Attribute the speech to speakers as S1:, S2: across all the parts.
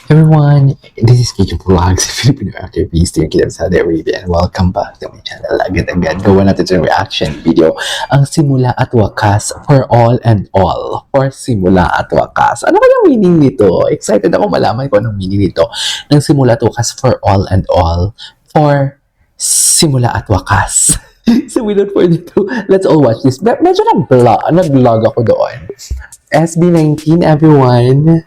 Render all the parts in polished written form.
S1: Everyone, this is Kiki Vlogs, Filipino actor beast here, Kidam Saudi Arabia, and welcome back to my channel. Agad-agad, gawa natin sa reaction video, ang simula at wakas for all and all. For simula at wakas. Ano kaya meaning nito? Excited ako malaman ko anong meaning nito ng simula at wakas for all and all. For simula at wakas. So without further ado, let's all watch this. Medyo nag-vlog ako doon. SB19, everyone.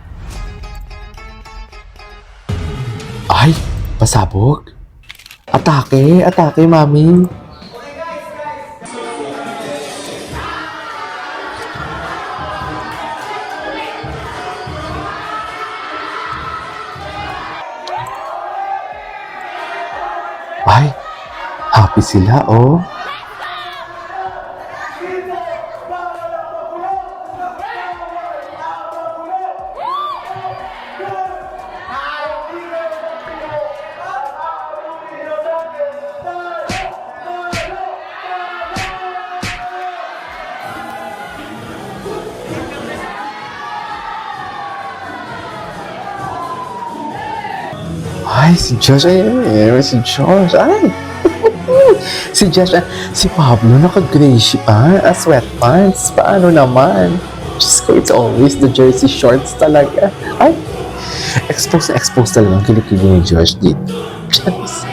S1: Ay, pasabog. Atake, mami. Ay, happy sila, oh. Ay, si Josh, si Josh, ay. Si Josh, si Pablo, naka-gray sweatpants. Paano naman? Just ko, it's always the jersey shorts talaga. Ay, expose talaga ang kilikili ni Josh dito. Just,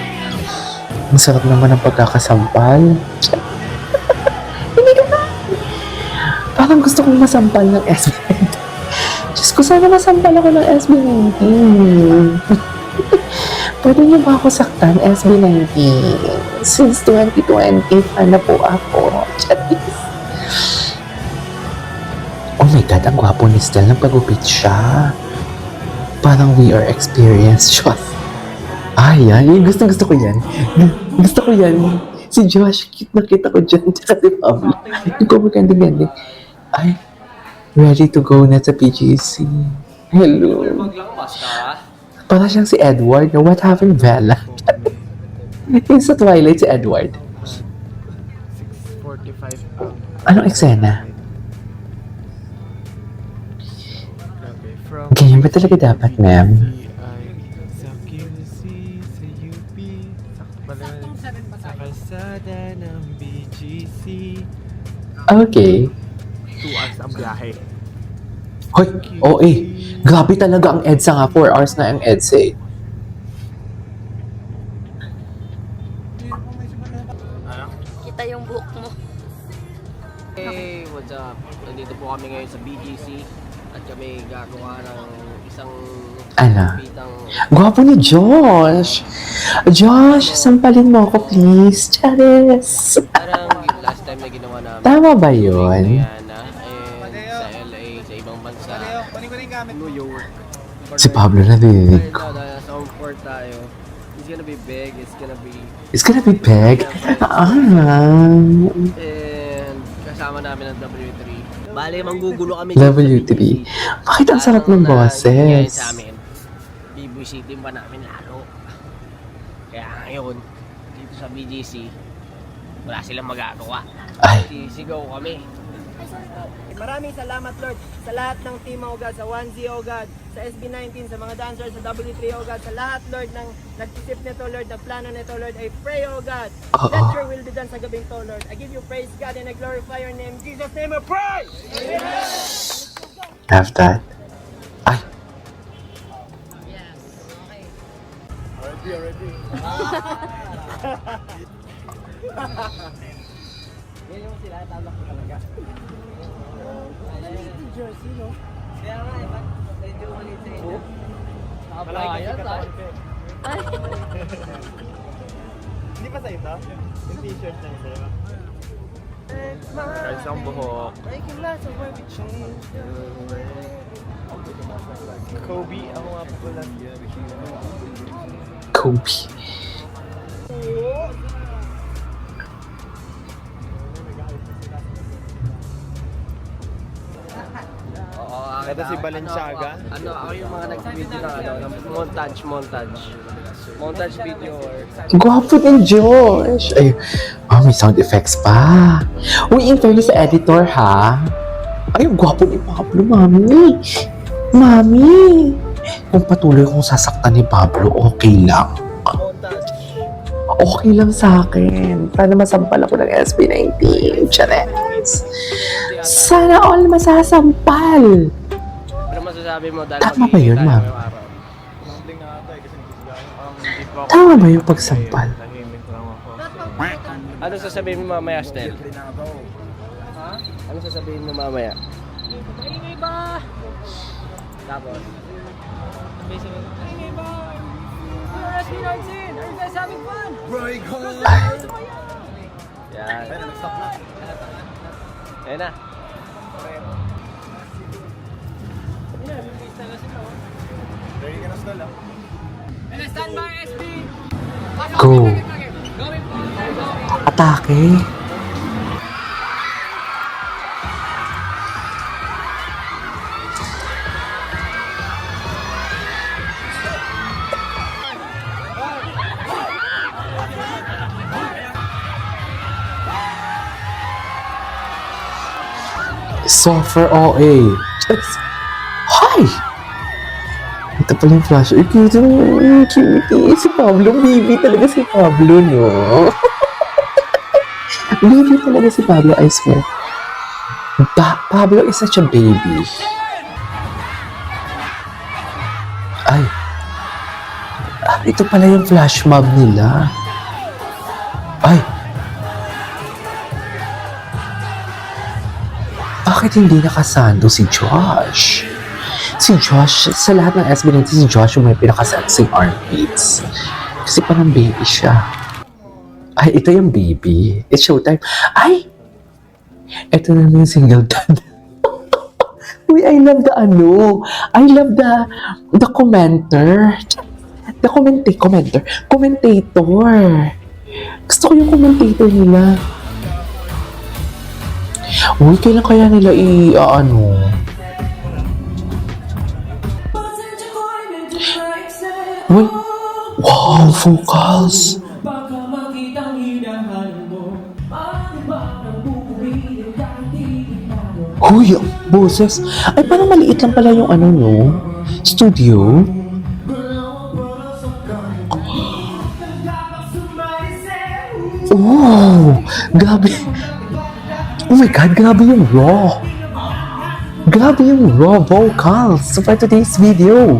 S1: ang sarap naman ang pagkakasampal. Hindi ka na. Parang gusto kong masampal ng SB19. Diyos ko, sana masampal ako ng SB19. Pwede niyo ba ako saktan, SB19? Since 2020, fan na po ako. Oh my God, ang gwapo ni Stel. Nagpagupit siya. Parang we are experienced shot. Ay, gusto ko yan. Gusto ko yan. Si Josh, cute na kita ko dyan. Tsaka si Pablo. Yung kumaganda-ganda. Ay, ready to go na sa PGC. Hello. Para siyang si Edward na What Happened, Bella? Yung sa Twilight, si Edward.
S2: 6:45.
S1: Anong eksena? Ganyan ba talaga dapat, ma'am?
S2: Sa QC, sa UP, sa kalsada ng BGC.
S1: Okay.
S2: 2 hours ang biyahe.
S1: Hoy, grabe talaga ang EDSA nga. 4 hours na ang EDSA eh.
S3: Kita yung buhok mo.
S4: Hey, what's up? Nandito po kami ngayon sa BGC at kami gagawa ng isang
S1: Ano?
S4: pitang
S1: Gwapo ni Josh! Josh, sampalin mo ako please. Charis!
S4: parang last time na ginawa namin.
S1: Tama ba yun?
S4: Guyana and sa LA, sa ibang bansa. New York.
S1: Si Pablo narinig ko.
S4: Sa home court tayo. It's gonna be big,
S1: It's gonna be big.
S4: and kasama namin ang W3. Bale, manggugulo kami
S1: W3. Bakit ang sarap ng
S4: Ngayon
S1: boses?
S4: sa amin, bibisitin pa namin lalo. Kaya ngayon, dito sa BGC, wala silang magagawa.
S1: Ay,
S4: Sisigaw kami.
S5: Maraming salamat Lord sa lahat ng team o God, sa 1Z o God, sa SB19, sa mga dancers, sa W3 o God, sa lahat Lord ng nag-isip nito Lord, nagplano nito Lord, I pray o God, that your will be done sa gabing to Lord. I give you praise God and I glorify your name. In Jesus' name I pray!
S1: have that. Ay,
S5: Yan yung sila, tama ko talaga. Jersey, no? Kaya nga, medyo malit sa inyo.
S4: Nakapaya tayo.
S2: Hindi pa sa'yo to? Yung t-shirt na sa'yo.
S4: Guys, ang buhok.
S2: Kobe, ako nga po lang.
S1: Kobe.
S4: Oo,
S2: Ito si Balenciaga.
S4: Ako yung mga nag-video ng montage video or
S1: Gwapo din Josh. Ay, may sound effects pa. Uy, in fairness sa editor ha. Ay, ang gwapo ni Pablo, mami. Mami. kung patuloy kong sasaktan ni Pablo, okay lang. Okay lang sa akin. Sana masampal ako ng SB19. Chanes. Sana all masasampal.
S4: Ano masasabi mo dahil
S1: Tama ba yun,
S4: magkikita
S1: ma'am?
S4: ngayong araw?
S2: Mumbling na ata eh, kasi hindi po ako.
S1: Tama ba yung pagsampal?
S2: Tahimik lang ako.
S4: Ano sasabihin mo mamaya, Stel? Ha? Ano sasabihin mo mamaya? Maingay ba? Tapos? Maingay ba? SB19! Are you guys having fun? Yan. Ayan na.
S2: Ready ka na stall ah.
S1: Go. Atake. Suffer OA. Just... Hi! Ito pala yung flash. Ay, cute. Cutie. Si Pablo. Baby talaga si Pablo, no? Baby talaga si Pablo, I swear. Pablo is such a baby. Ay. Ito pala yung flash mob nila. Ay. Bakit hindi nakasando si Josh? Si Josh, sa lahat ng SB19, si Josh yung may pinakasexing armpits. Kasi parang baby siya. Ay, ito yung baby. It's showtime. Ay! Ito na yung singleton. Uy, I love the I love the commenter. The commentator. Gusto ko yung commentator nila. Uy, kailan kaya nila Uy, wow, focus. Uy, ang boses. Ay, parang maliit lang pala yung no? Studio. Oh, grabe. Oh my God, grabe yung raw. Grabe yung raw vocals for today's video.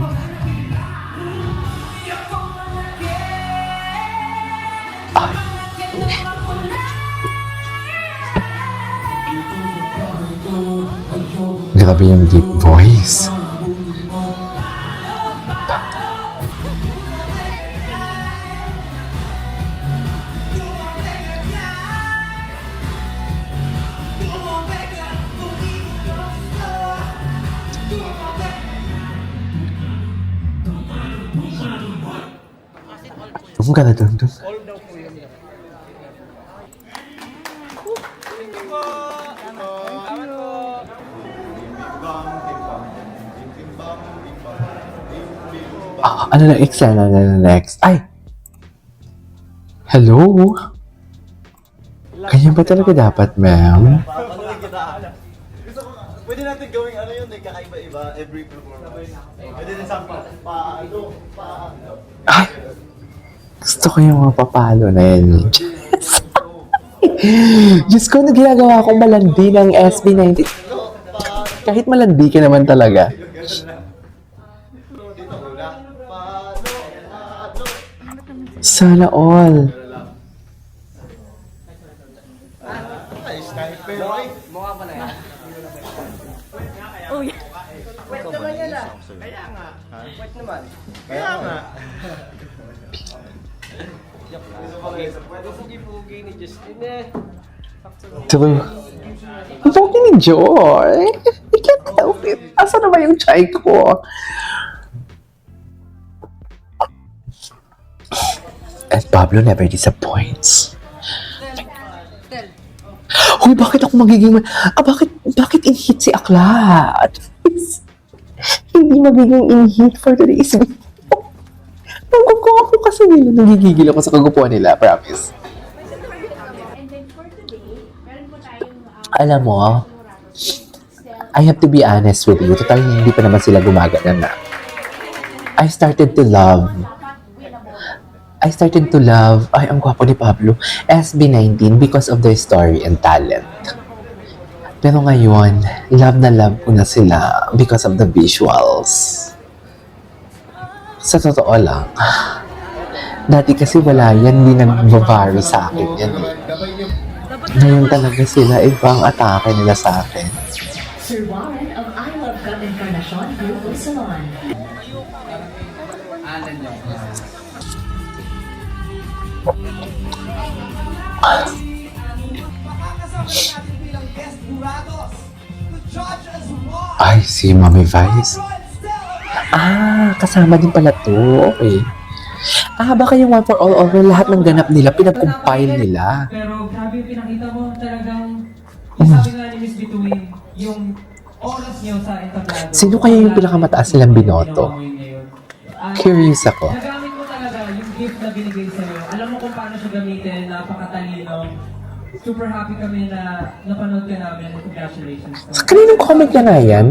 S1: Grabe yung deep voice. Ang ganda doon. Ano na eksena na next? Ay! Hello? Kanya ba talaga dapat, ma'am?
S2: Papanuhin kita. Gusto ko, pwede natin gawing yun eh, kakaiba-iba every performance. Pwede din sa paano.
S1: Ay! Gusto ko yung mga papalo na yun. Diyos ko, ginagawa akong malandi ng SB19. Kahit malandi ka naman talaga. Sana all.
S4: Mukha pa na yan.
S3: Oh, yeah.
S5: Wait naman yan ah. Kaya nga. Wait naman.
S2: Kaya nga.
S4: Pugi-pugi ni Justin eh.
S1: True. Ang pogi ni Joy. I can't help it. Asa na ba yung chai ko? And Pablo never disappoints. Uy, bakit ako magiging... bakit in-hit si Aklat? Hindi magiging in-hit for today's video. Nagugupo ako kasi nila. Nagigigil ako sa kagupuan nila, promise. Alam mo, I have to be honest with you. Total, hindi pa naman sila gumagana na. I started to love, ay, ang gwapo ni Pablo, SB19 because of their story and talent. Pero ngayon, love na love ko na sila because of the visuals. Sa totoo lang, dati kasi wala yan, hindi nag-vary sa akin yan eh. Ngayon talaga sila, ibang atake nila sa akin.
S6: Sir Warren of I Love God Encarnacion Beauty Salon.
S1: Ay, si Mami Vice. Kasama din pala to. Okay. Baka yung One for All over lahat ng ganap nila, pinag-compile nila.
S7: Pero grabe yung pinakita mo, talagang sabi nga ni Miss Bituin, yung oras niyo sa entablado.
S1: Sino kaya yung pinakamataas nilang binoto? Curious ako.
S7: Nagamit mo talaga yung gift na binigay sa'yo. Alam mo kung paano siya gamitin, napakatalino. Super happy kami na napanood ka namin. Congratulations.
S1: Kaninong comment na nga yan?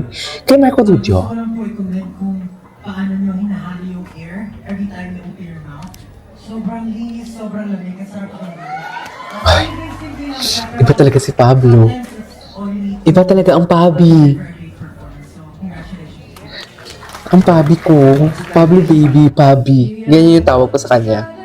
S1: Kay Marco Ludio.
S7: Gusto ko lang po i-comment kung paano nyo hinahali yung air every time you open your mouth. Sobrang linis, sobrang lamig, at sarap ako
S1: Ay, iba talaga si Pablo. Iba talaga ang Pabi. Ang Pabi ko. Pablo baby, Pabi. Ganyan yung tawag ko sa kanya.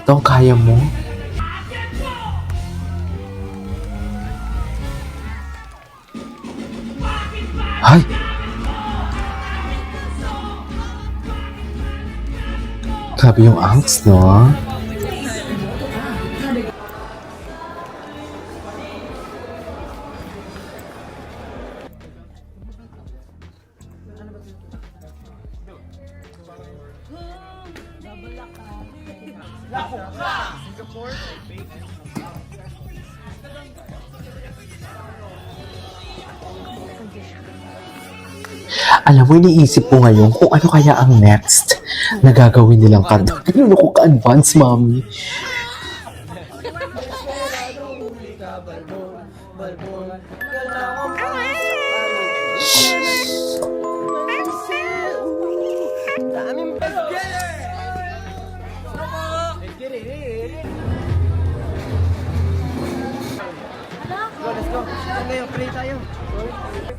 S1: Ito ang kaya mo. Ay! Grabe yung angst, no? Alam mo, iniisip ko ngayon kung ano kaya ang next na gagawin nilang kanta. Ganun ako ka-advance, mami.
S5: Let's go. Ngayon, pray tayo.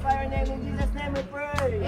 S5: Fire name in Jesus' name we pray.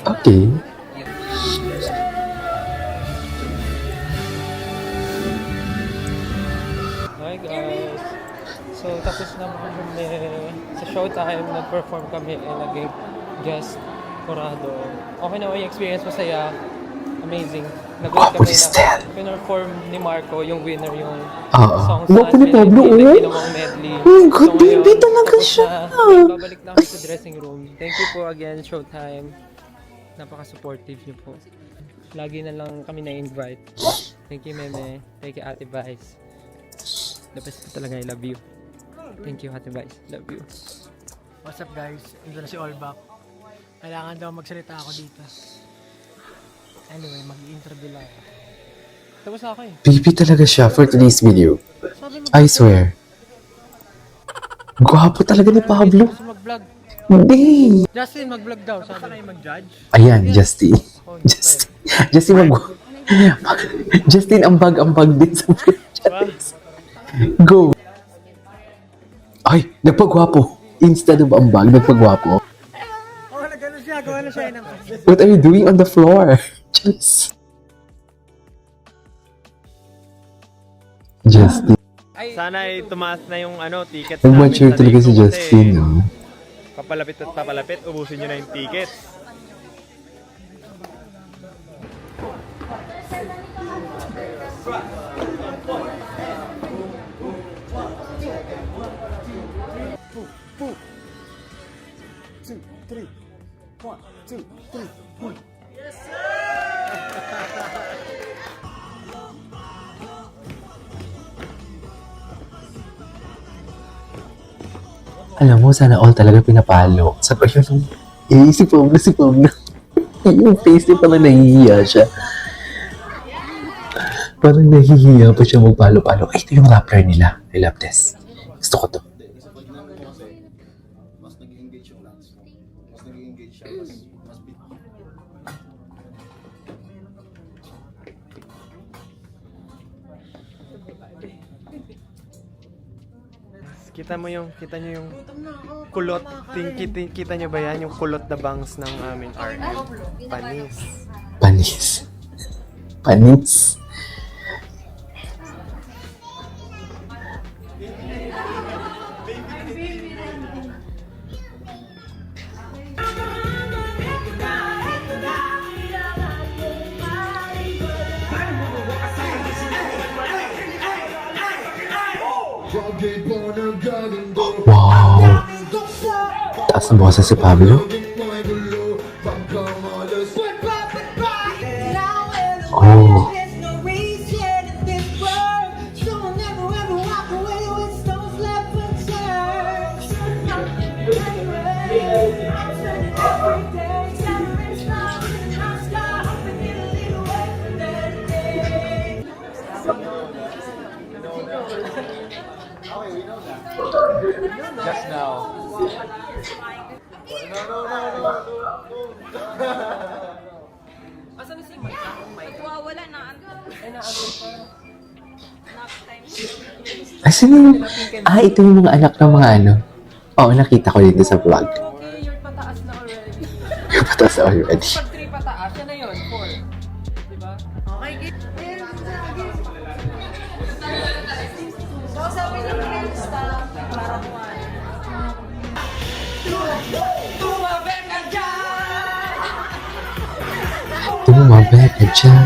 S1: Okay.
S7: Hi guys! So tapos naman kami sa showtime, nag-perform kami and naging guest Corrado. Okay naman yung experience, masaya. Amazing. Nag-wait
S1: Gwapo
S7: kami
S1: ni Stel.
S7: na perform ni Marco, yung winner, yung
S1: Oo.
S7: song
S1: Gwapo ni Pablo, oh.
S7: ginawang medley.
S1: Oh, good
S7: ngayon,
S1: baby talaga
S7: tapos
S1: siya.
S7: na, babalik na kami sa dressing room. Thank you po again, Showtime. Napaka-supportive niyo po. Lagi na lang kami na-invite. Thank you, Meme. Thank you, Ate Vice. The best po talaga, I love you. Thank you, Ate Vice. Love you.
S8: What's up guys? Ito na si Allback. Kailangan daw magsalita ako dito. Anyway, mag-i-interview lang ako.
S7: Tapos na ako eh.
S1: Baby talaga siya for today's video. I swear. Gwapo talaga ni Pablo.
S7: Gusto mag-vlog.
S1: Hindi.
S7: Justin, mag-vlog daw. Sabi na mag-judge.
S1: Ayan, Justin. Justin Justin, ambag din sa franchise. Go. Ay, nagpagwapo. Instead of ambag, nagpagwapo.
S8: Oh, nagano siya, gawa na siya ng
S1: What are you doing on the floor? Just... Justin.
S7: Sana ay tumaas na yung tickets
S1: Nag-mature talaga si Justin, no?
S7: Papalapit at papalapit, ubusin nyo na yung tickets.
S1: Alam mo, sana all talaga pinapalo. Sabi yun, si Pablo. Yung face niya parang nahihiya siya. Parang nahihiya pa siya magpalo-palo. Ay, ito yung Rappler nila. I love this. Gusto ko to.
S2: Mas nag-engage yung lance mo. Mas nag-engage siya, mas bit.
S7: Kita nyo yung kulot. Kita nyo ba yan? Yung kulot na bangs ng aming RM. Panis.
S1: Panis. Panis. Wow! Taas ng boses si Pablo. Oh.
S7: Just now.
S3: Wala na.
S1: As in, ito yung mga anak ng mga ano. Oo, nakita ko dito sa vlog.
S7: Okay, you're pataas na already.
S1: Yung patas already.
S7: Pag 3 pataas, yan na yun. 4. Diba?
S1: Tumabi ka dyan.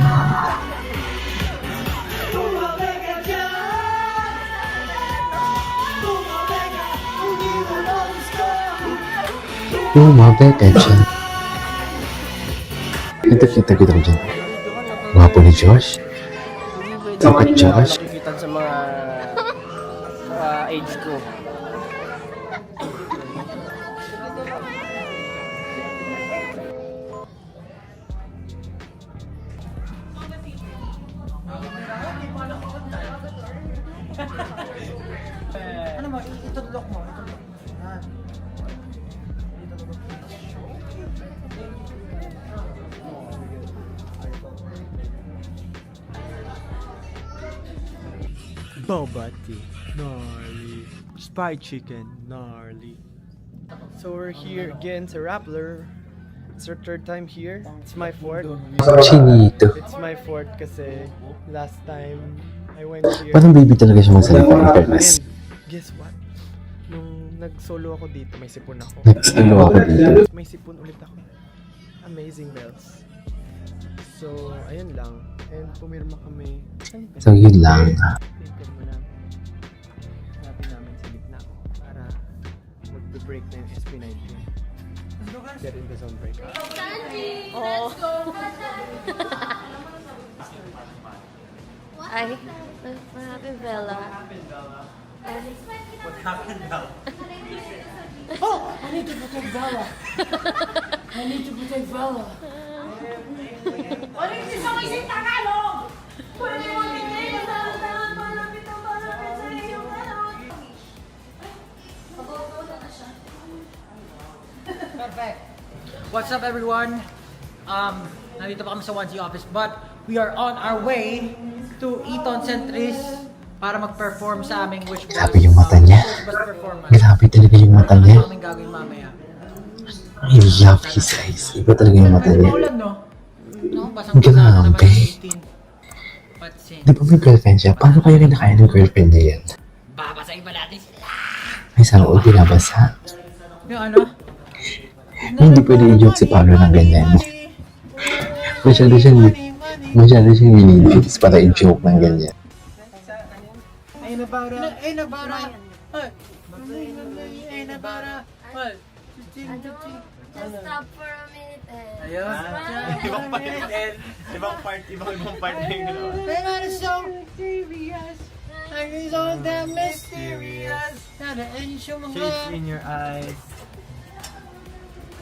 S1: Tumabi ka dyan. Kita ko dyan. Wapo ni Josh. Bakit Josh?
S4: Nakikita sa mga age ko.
S8: Ano mo, itutulok mo. Yan.
S7: Boba tea, gnarly. Spy chicken, gnarly. So we're here again sa Rappler. It's our third time here. It's my fourth.
S1: Chinito.
S7: It's my fourth kasi last time I went here.
S1: Parang baby talaga siya magsalita in fairness.
S7: And guess what? Nung nag-solo ako dito, may sipon ako.
S1: Nag-solo ako dito.
S7: May sipon ulit ako. Amazing bells. So, ayun lang. And pumirma kami.
S1: So, yun lang.
S7: Tingnan mo na. Hanapin namin sa gitna para mag-break na yung SP19. Get in the zone break.
S3: Oh. Ay, what happened, Bella?
S2: What happened now?
S8: Oh! I need to protect Bella. I need to protect Bella. Perfect. What's up, everyone? Nandito pa kami sa 1C office, but we are on our way to Eton Centris para mag-perform sa aming Wish Bus.
S1: Grabe yung mata niya.
S8: Wish Bus performance.
S1: Grabe talaga yung mata niya.
S8: Ano aming gagawin mamaya?
S1: I love his eyes. Iba talaga yung mata niya.
S8: Maulan, no? No, basang-basa
S1: Grabe.
S8: naman yung 18. Patsin.
S1: Di ba may girlfriend siya? Paano kaya kinakaya ng girlfriend niya yan?
S8: Babasahin ba natin sila?
S1: Ay, sana all binabasa.
S8: Yung ano?
S1: Hindi pwede i-joke si Pablo ng ganyan. Masyado siyang nililitis para i-joke ng ganyan.
S8: Ay, nabara. Ay, nabara. Ay, nabara. Ay,
S3: Just stop for a minute and...
S8: ayun.
S2: Ibang part. Ibang part na yung ginawa.
S8: They're not so serious. Like it's all that mysterious. Nadaan siya mga...
S2: Shades in your eyes.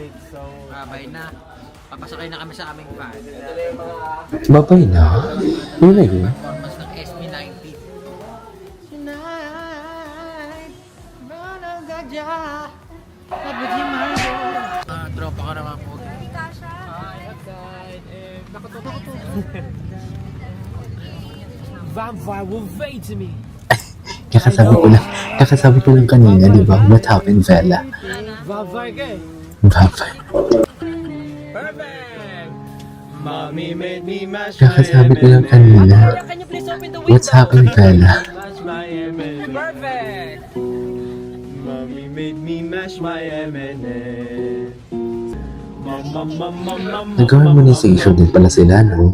S2: Take so...
S8: Babay na. Papasakay na kami sa aming van.
S1: Babay na? Ano na yun?
S8: Performance ng SB19. Tonight, run ang gadya. Abot ni Margo. Tropa ka naman po.
S3: Hindi ka siya.
S8: Vampire will fade to me.
S1: Kakasabi ko lang kanina, di ba? What happened, Vela?
S8: Vampire ka eh.
S1: Vampire.
S2: Perfect! Mommy made me mash
S1: Kakasabi ko lang kanina.
S8: Can you please open the window?
S1: What's happened, Vela?
S2: Mash my M&M.
S8: Perfect!
S2: Mommy made me mash my M&M.
S1: Nagawin mo ni sa issue din pala sila, no?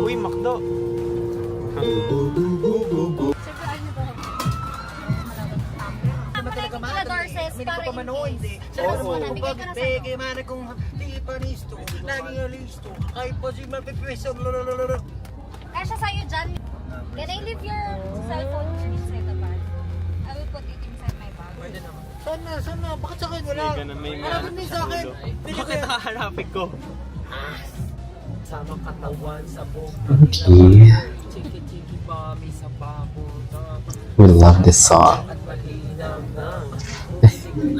S2: Uy, Makdo!
S3: Kila Dorses, para hindi.
S8: Oo.
S3: Nabigay ka na sa
S8: Kaya mana kung di pa nisto, lagi nga listo. Kahit po si mapipreso,
S3: Kasha sa'yo dyan. Can I leave your cellphone inside the bag? I will put it inside my bag.
S8: Sana, bakit sa akin wala?
S2: May ganun, may
S8: Hanapin mo yung sa akin.
S2: Bakit hahanapin ko?
S8: Sama katawan sa buhok.
S1: Okay.
S8: Chiki-chiki mami sa babo.
S1: We love this song.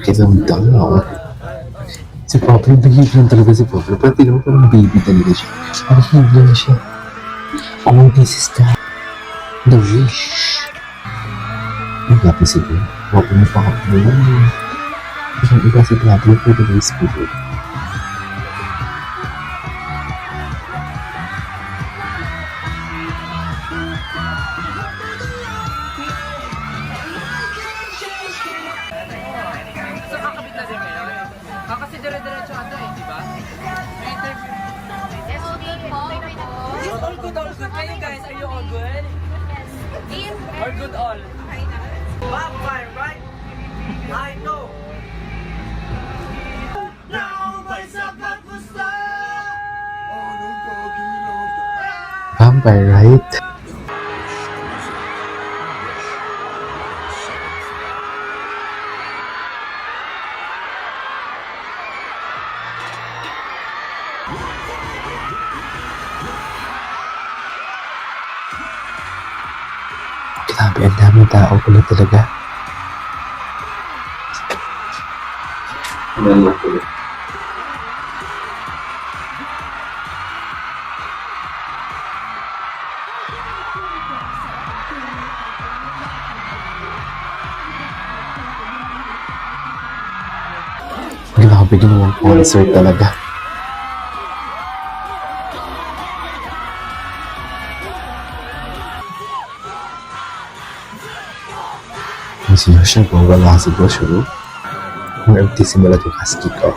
S1: Kiramdam, no? Si Pablo, bigyan lang talaga si Pablo. Pero tinan mo parang baby talaga siya. Ang higla na siya. Oh, this is the wish. Ang gabi siguro. Huwag mo pa ako naman. Isang iba si Pablo for the race video.
S8: So, kakabit na din ngayon. Kasi dire-diretso ata eh, di ba? May interview. All good, all good. Kayo guys, are you all good? All good, all. Vampire, right? I know.
S1: Vampire, right? Grabe, ang daming tao pala talaga. Grabe, ginawang concert talaga. Kasi siya kung wala si Bosho, kung empty simula yung kaski ko.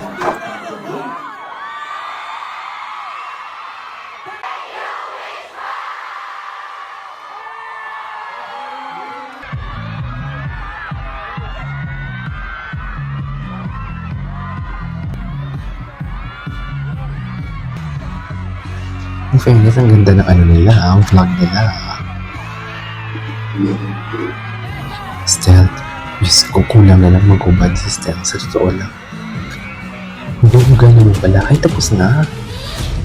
S1: In fairness, ang ganda ng ano nila, ang vlog nila. Stealth. Diyos ko, kulang na lang mag-ubad si Stealth. Sa totoo lang. Buga naman pala. Ay, tapos na.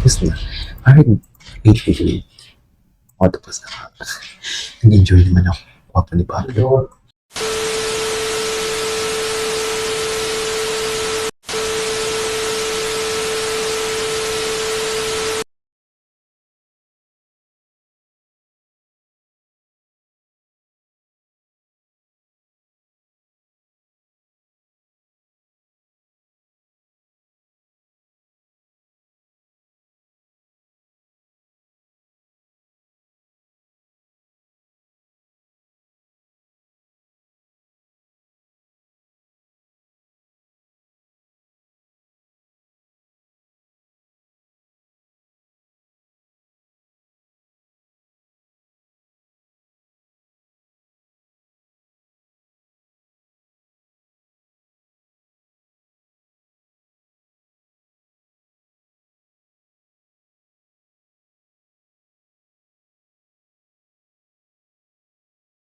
S1: Tapos na. Alright. 8:58. O, tapos na. Nag-enjoy naman ako. Papa ni Pablo.